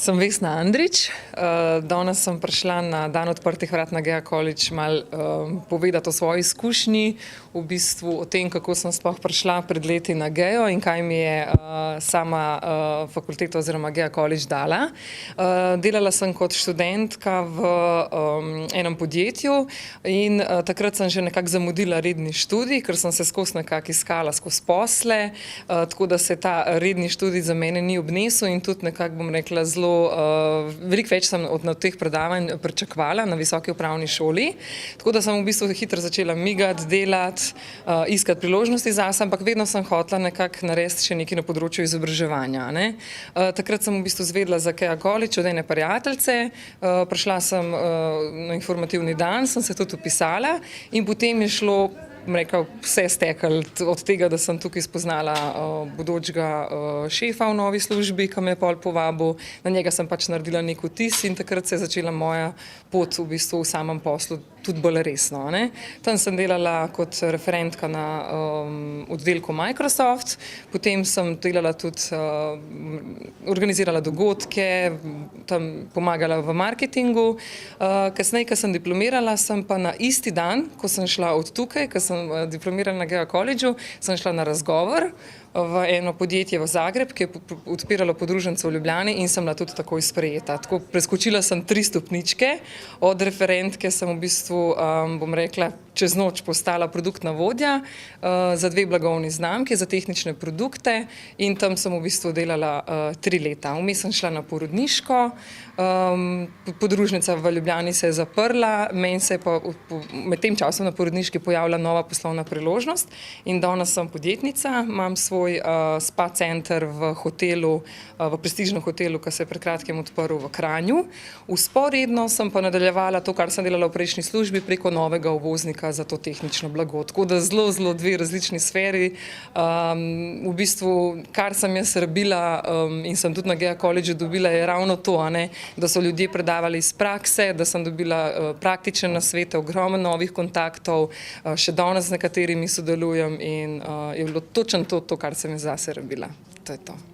Sem Vesna Andrić. Danes sem prišla na dan odprtih vrat na Gea College malo povedati o svoji izkušnji, v bistvu o tem, kako sem sploh prišla pred leti na Geo in kaj mi je sama fakulteta oziroma Gea College dala. Delala sem kot študentka v enem podjetju in takrat sem že nekako zamudila redni študij, ker sem se skozi nekako iskala skozi posle, tako da se ta redni študij za mene ni obnesel in tudi nekako, bom rekla, veliko več sem od teh predavanj pričakovala na visoki upravni šoli, tako da sem v bistvu hitro začela migati, delati, iskati priložnosti zase, ampak vedno sem hotela nekako narediti še nekaj na področju izobraževanja, ne. Takrat sem v bistvu izvedela za Gea College od ene prijateljice, prišla sem na informativni dan, sem se tudi vpisala in potem je šlo, bom rekla, vse steklo od tega, da sem tukaj spoznala bodočega šefa v novi službi, ki me je pol povabil, na njega sem pač naredila nek vtis in takrat se je začela moja pot v bistvu v samem poslu tudi bolj resno, ne. Tam sem delala kot referentka na oddelku Microsoft, potem sem delala tudi, organizirala dogodke, tam pomagala v marketingu. Kasneje, ko sem diplomirala, sem pa na isti dan, ko sem šla od tukaj, ko sem diplomirala na Gea Collegeu, sem šla na razgovor v eno podjetje v Zagreb, ki je odpiralo podružnico v Ljubljani in sem bila tudi takoj sprejeta. Tako preskočila sem 3 stopničke, od referentke sem v bistvu, bom rekla, čez noč postala produktna vodja za 2 blagovni znamki, za tehnične produkte in tam sem v bistvu delala 3 leta. Vmes sem šla na porodniško, podružnica v Ljubljani se je zaprla, meni se je pa med tem časom na porodniški pojavila nova poslovna priložnost in danes sem podjetnica, imam svoj spa center v hotelu, v prestižnem hotelu, ki se je pred kratkim odprl v Kranju. Vzporedno sem pa nadaljevala to, kar sem delala v prejšnji službi, preko novega uvoznika za to tehnično blago. Tako da zelo 2 različni sferi. V bistvu, kar sem jaz rabila in sem tudi na Gea Collegeu dobila, je ravno to, da so ljudje predavali iz prakse, da sem dobila praktične nasvete, ogromno novih kontaktov, še danes z nekaterimi sodelujem in je bilo točno to, kar sem jaz zase rabila. To je to.